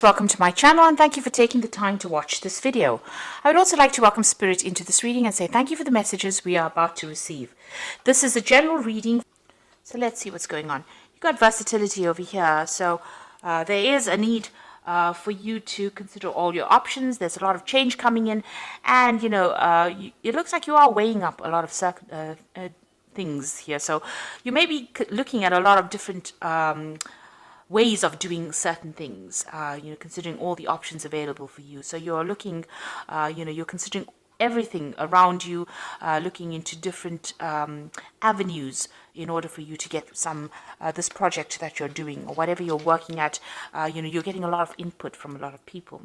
Welcome to my channel and thank you for taking the time to watch this video. I would also like to welcome Spirit into this reading and say thank you for the messages we are about to receive. This is a general reading, so let's see what's going on. You've got versatility over here, so there is a need for you to consider all your options. There's a lot of change coming in, and it looks like you are weighing up a lot of things here. So you may be looking at a lot of different ways of doing certain things, considering all the options available for you. So you're looking, you're considering everything around you, looking into different avenues in order for you to get some this project that you're doing or whatever you're working at. You're getting a lot of input from a lot of people.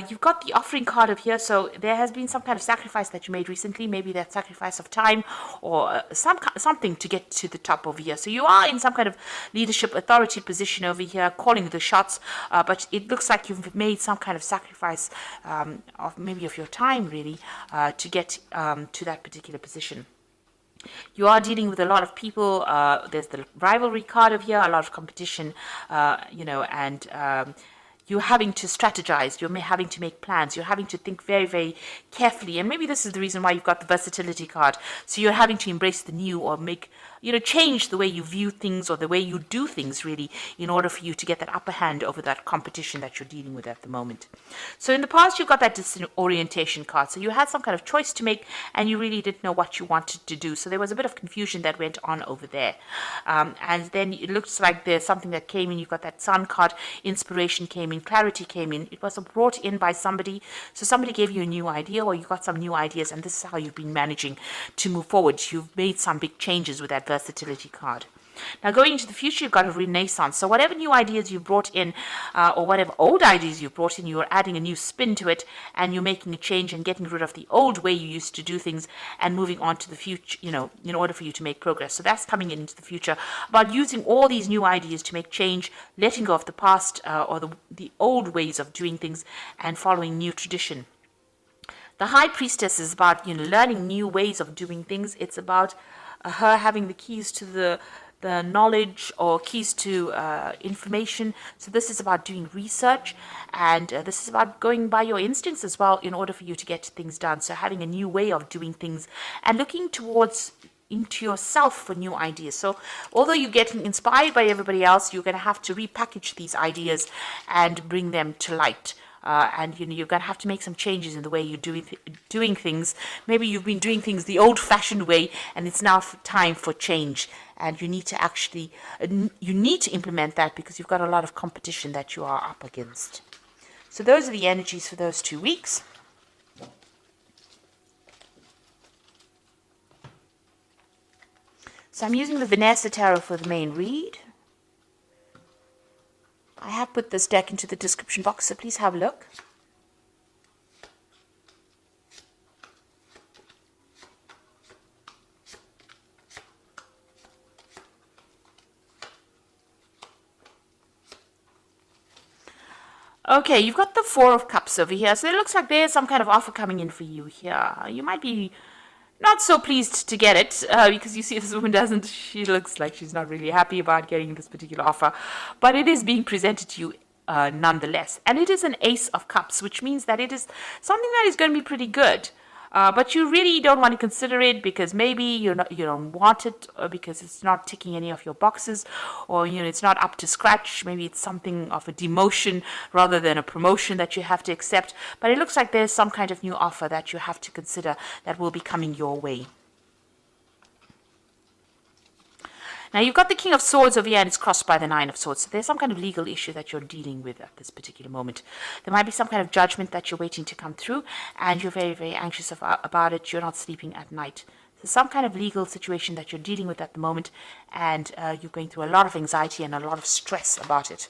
You've got the offering card of here, so there has been some kind of sacrifice that you made recently, maybe that sacrifice of time or something to get to the top over here. So you are in some kind of leadership authority position over here, calling the shots, but it looks like you've made some kind of sacrifice of your time really to get to that particular position. You are dealing with a lot of people. There's the rivalry card of here, a lot of competition, and you're having to strategize, you're having to make plans, you're having to think very, very carefully. And maybe this is the reason why you've got the versatility card. So you're having to embrace the new or change the way you view things or the way you do things really in order for you to get that upper hand over that competition that you're dealing with at the moment. So in the past, you've got that disorientation card. So you had some kind of choice to make and you really didn't know what you wanted to do. So there was a bit of confusion that went on over there. And then it looks like there's something that came in. You've got that sun card, inspiration came in, clarity came in. It was brought in by somebody. So somebody gave you a new idea or you got some new ideas, and this is how you've been managing to move forward. You've made some big changes with that versatility card. Now going into the future, you've got a renaissance. So whatever new ideas you brought in or whatever old ideas you brought in, you're adding a new spin to it and you're making a change and getting rid of the old way you used to do things and moving on to the future, in order for you to make progress. So that's coming into the future about using all these new ideas to make change, letting go of the past or the old ways of doing things and following new tradition. The High Priestess is about learning new ways of doing things. It's about her having the keys to the knowledge or keys to information. So this is about doing research, and this is about going by your instincts as well in order for you to get things done. So having a new way of doing things and looking into yourself for new ideas. So although you're getting inspired by everybody else, you're going to have to repackage these ideas and bring them to light. And you're going to have to make some changes in the way you're doing things. Maybe you've been doing things the old-fashioned way, and it's now time for change. And you need to implement that because you've got a lot of competition that you are up against. So those are the energies for those 2 weeks. So I'm using the Vanessa Tarot for the main read. I have put this deck into the description box, so please have a look. Okay, you've got the Four of Cups over here, so it looks like there's some kind of offer coming in for you here. You might be not so pleased to get it because you see this woman she looks like she's not really happy about getting this particular offer, but it is being presented to you nonetheless. And it is an Ace of Cups, which means that it is something that is going to be pretty good. But you really don't want to consider it because maybe you don't want it, or because it's not ticking any of your boxes, or it's not up to scratch. Maybe it's something of a demotion rather than a promotion that you have to accept. But it looks like there's some kind of new offer that you have to consider that will be coming your way. Now, you've got the King of Swords over here, and it's crossed by the Nine of Swords. So there's some kind of legal issue that you're dealing with at this particular moment. There might be some kind of judgment that you're waiting to come through, and you're very, very anxious about it. You're not sleeping at night. So some kind of legal situation that you're dealing with at the moment, and you're going through a lot of anxiety and a lot of stress about it.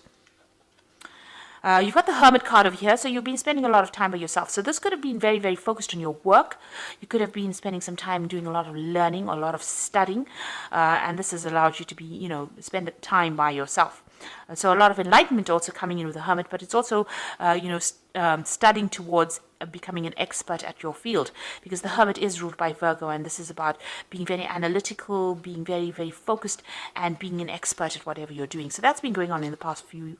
You've got the Hermit card over here, so you've been spending a lot of time by yourself. So this could have been very, very focused on your work. You could have been spending some time doing a lot of learning or a lot of studying, and this has allowed you to be, spend time by yourself. So a lot of enlightenment also coming in with the Hermit, but it's also, studying towards becoming an expert at your field, because the Hermit is ruled by Virgo, and this is about being very analytical, being very, very focused, and being an expert at whatever you're doing. So that's been going on in the past in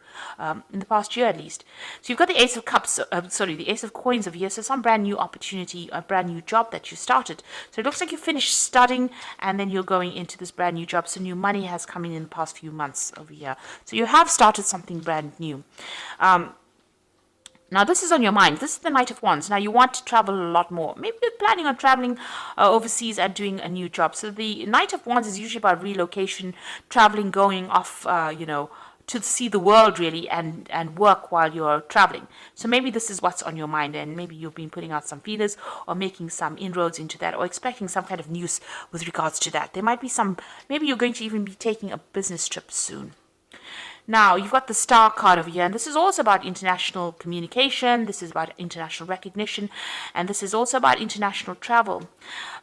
the past year at least. So you've got the Ace of Cups, the Ace of Coins over here. So some brand new opportunity, a brand new job that you started. So it looks like you finished studying, and then you're going into this brand new job. So new money has come in the past few months over here. So you have started something brand new. Now, this is on your mind. This is the Knight of Wands. Now, you want to travel a lot more. Maybe you're planning on traveling overseas and doing a new job. So the Knight of Wands is usually about relocation, traveling, going off, to see the world, really, and work while you're traveling. So maybe this is what's on your mind, and maybe you've been putting out some feelers or making some inroads into that, or expecting some kind of news with regards to that. There might be maybe you're going to even be taking a business trip soon. Now, you've got the Star card over here, and this is also about international communication, this is about international recognition, and this is also about international travel.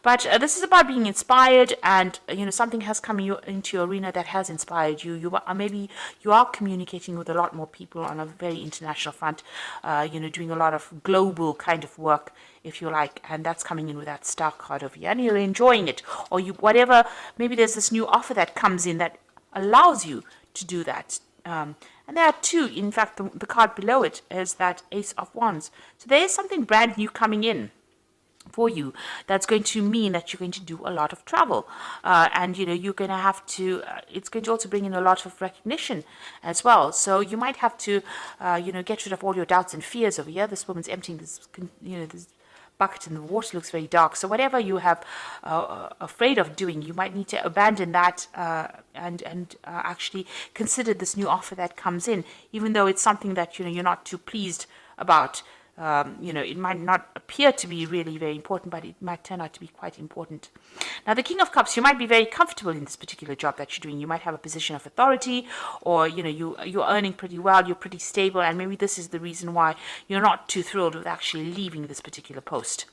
But this is about being inspired, and, something has come into your arena that has inspired you. Maybe you are communicating with a lot more people on a very international front, doing a lot of global kind of work, if you like, and that's coming in with that Star card over here, and you're enjoying it, or maybe there's this new offer that comes in that allows you to do that. And there are two, in fact, the card below it is that Ace of Wands. So there is something brand new coming in for you that's going to mean that you're going to do a lot of travel. And, you're going to have to, it's going to also bring in a lot of recognition as well. So you might have to, get rid of all your doubts and fears over here. This woman's emptying this, this bucket in the water looks very dark. So whatever you have afraid of doing, you might need to abandon that and actually consider this new offer that comes in, even though it's something that you're not too pleased about. It might not appear to be really very important, but it might turn out to be quite important. Now, the King of Cups, you might be very comfortable in this particular job that you're doing. You might have a position of authority, or, you're earning pretty well, you're pretty stable, and maybe this is the reason why you're not too thrilled with actually leaving this particular post.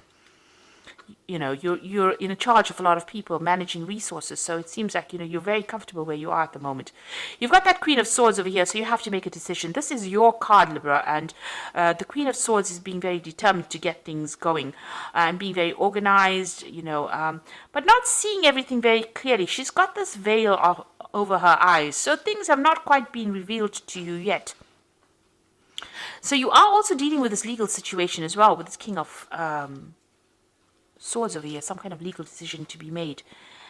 You're in charge of a lot of people, managing resources, so it seems like you're very comfortable where you are at the moment. You've got that Queen of Swords over here, so you have to make a decision. This is your card, Libra, and the Queen of Swords is being very determined to get things going and being very organized, but not seeing everything very clearly. She's got this veil over her eyes, so things have not quite been revealed to you yet. So you are also dealing with this legal situation as well, with this King of Swords over here, some kind of legal decision to be made.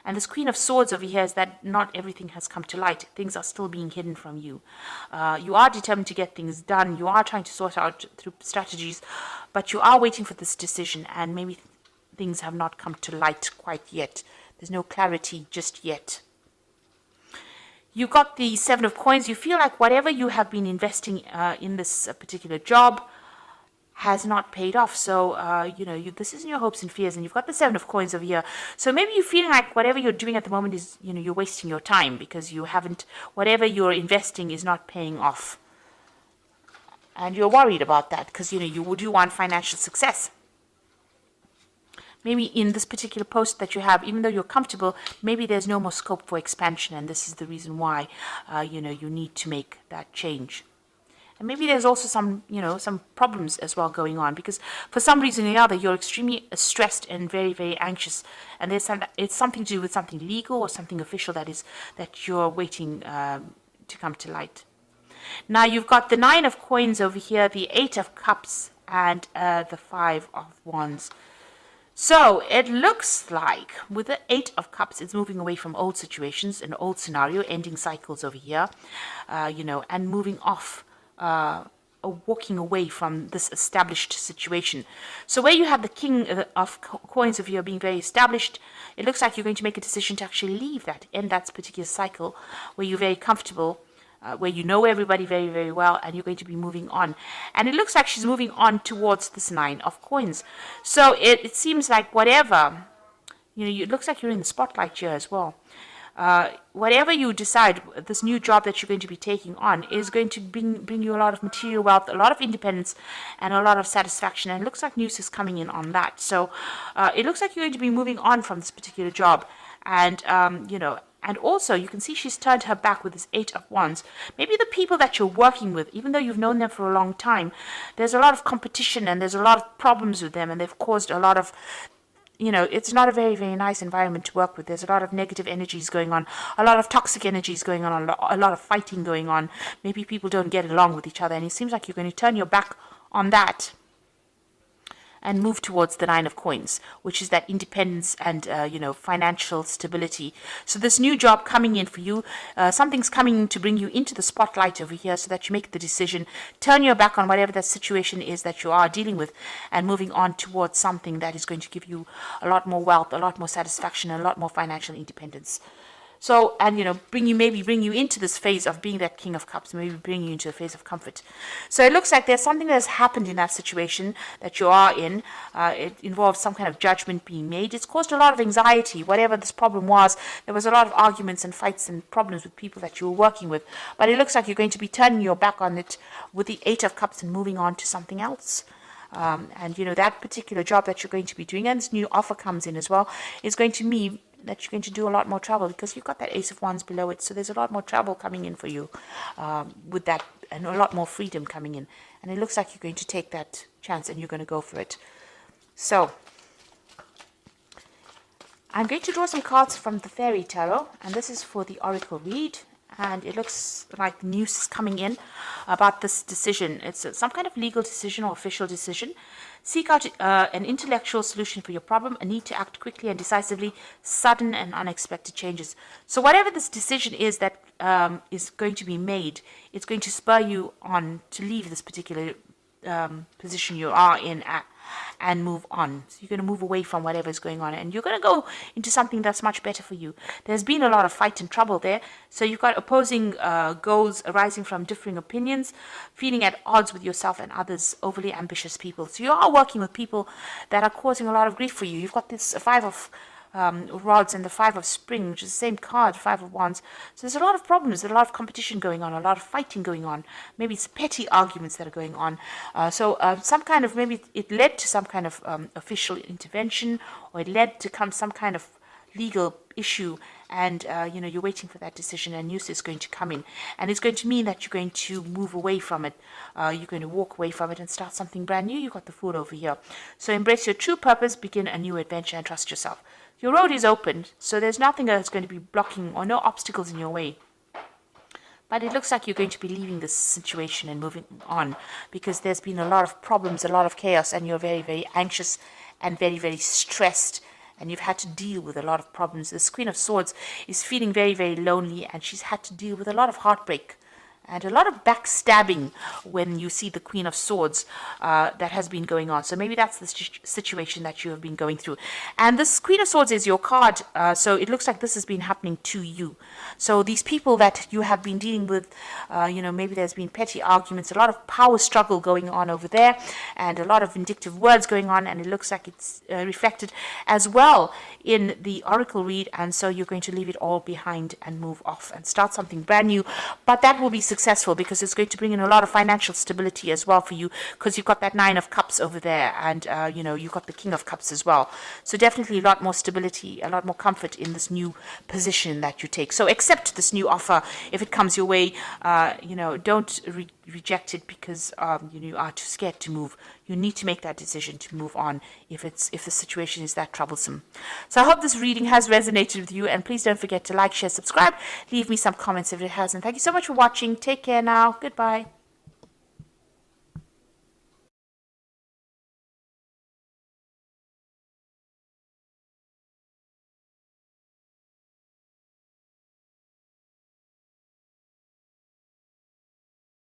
And this Queen of Swords over here is that not everything has come to light. Things are still being hidden from you. You are determined to get things done. You are trying to sort out through strategies, but you are waiting for this decision, and maybe things have not come to light quite yet. There's no clarity just yet. You got the Seven of Coins. You feel like whatever you have been investing in this particular job has not paid off. So, this isn't your hopes and fears, and you've got the Seven of Coins over here. So maybe you're feeling like whatever you're doing at the moment is, you're wasting your time because whatever you're investing is not paying off. And you're worried about that because, you do want financial success. Maybe in this particular post that you have, even though you're comfortable, maybe there's no more scope for expansion, and this is the reason why, you need to make that change. And maybe there's also some problems as well going on, because for some reason or another, you're extremely stressed and very, very anxious. And it's something to do with something legal or something official that you're waiting to come to light. Now, you've got the Nine of Coins over here, the Eight of Cups, and the Five of Wands. So it looks like with the Eight of Cups, it's moving away from old situations, an old scenario, ending cycles over here, and moving off, or walking away from this established situation. So where you have the King of Coins over here being very established, it looks like you're going to make a decision to actually leave that, end that particular cycle where you're very comfortable, where you know everybody very, very well, and you're going to be moving on. And it looks like she's moving on towards this Nine of Coins. So it seems like whatever, it looks like you're in the spotlight here as well. Whatever you decide, this new job that you're going to be taking on is going to bring you a lot of material wealth, a lot of independence, and a lot of satisfaction. And it looks like news is coming in on that. So it looks like you're going to be moving on from this particular job, and And also, you can see she's turned her back with this Eight of Wands. Maybe the people that you're working with, even though you've known them for a long time, there's a lot of competition and there's a lot of problems with them, and they've caused a lot of, it's not a very, very nice environment to work with. There's a lot of negative energies going on, a lot of toxic energies going on, a lot of fighting going on. Maybe people don't get along with each other, and it seems like you're going to turn your back on that and move towards the Nine of Coins, which is that independence and, financial stability. So this new job coming in for you, something's coming to bring you into the spotlight over here so that you make the decision, turn your back on whatever that situation is that you are dealing with, and moving on towards something that is going to give you a lot more wealth, a lot more satisfaction, and a lot more financial independence. So, and bring you into this phase of being that King of Cups, maybe bring you into a phase of comfort. So it looks like there's something that has happened in that situation that you are in. It involves some kind of judgment being made. It's caused a lot of anxiety, whatever this problem was. There was a lot of arguments and fights and problems with people that you were working with. But it looks like you're going to be turning your back on it with the Eight of Cups and moving on to something else. And that particular job that you're going to be doing, and this new offer comes in as well, is going to mean that you're going to do a lot more travel, because you've got that Ace of Wands below it. So there's a lot more travel coming in for you with that, and a lot more freedom coming in. And it looks like you're going to take that chance and you're going to go for it. So I'm going to draw some cards from the Fairy Tarot, and this is for the Oracle read. And it looks like news is coming in about this decision. It's some kind of legal decision or official decision. Seek out an intellectual solution for your problem, a need to act quickly and decisively, sudden and unexpected changes. So whatever this decision is that is going to be made, it's going to spur you on to leave this particular position you are in and move on. So you're going to move away from whatever is going on, and you're going to go into something that's much better for you. There's been a lot of fight and trouble there, so you've got opposing goals arising from differing opinions, feeling at odds with yourself and others, overly ambitious people. So you are working with people that are causing a lot of grief for you. You've got this Five of rods and the Five of Spring, which is the same card, Five of Wands. So there's a lot of problems, there's a lot of competition going on, a lot of fighting going on. Maybe it's petty arguments that are going on. Some kind of, maybe it led to some kind of official intervention, or it led to some kind of legal issue, and you're waiting for that decision, and news is going to come in, and it's going to mean that you're going to move away from it. You're going to walk away from it and start something brand new. You've got the Fool over here. So embrace your true purpose, begin a new adventure, and trust yourself. Your road is open, so there's nothing that's going to be blocking, or no obstacles in your way. But it looks like you're going to be leaving this situation and moving on, because there's been a lot of problems, a lot of chaos, and you're very, very anxious and very, very stressed, and you've had to deal with a lot of problems. This Queen of Swords is feeling very, very lonely, and she's had to deal with a lot of heartbreak and a lot of backstabbing when you see the Queen of Swords that has been going on. So maybe that's the situation that you have been going through. And this Queen of Swords is your card, so it looks like this has been happening to you. So these people that you have been dealing with, maybe there's been petty arguments, a lot of power struggle going on over there, and a lot of vindictive words going on, and it looks like it's reflected as well in the Oracle read. And so you're going to leave it all behind and move off and start something brand new. But that will be successful, because it's going to bring in a lot of financial stability as well for you, because you've got that Nine of Cups over there, and you've got the King of Cups as well. So definitely a lot more stability, a lot more comfort in this new position that you take. So accept this new offer if it comes your way. Don't reject it because you are too scared to move. You need to make that decision to move on if the situation is that troublesome. So I hope this reading has resonated with you, and please don't forget to like, share, subscribe, leave me some comments if it hasn't. Thank you so much for watching. Take care now. Goodbye.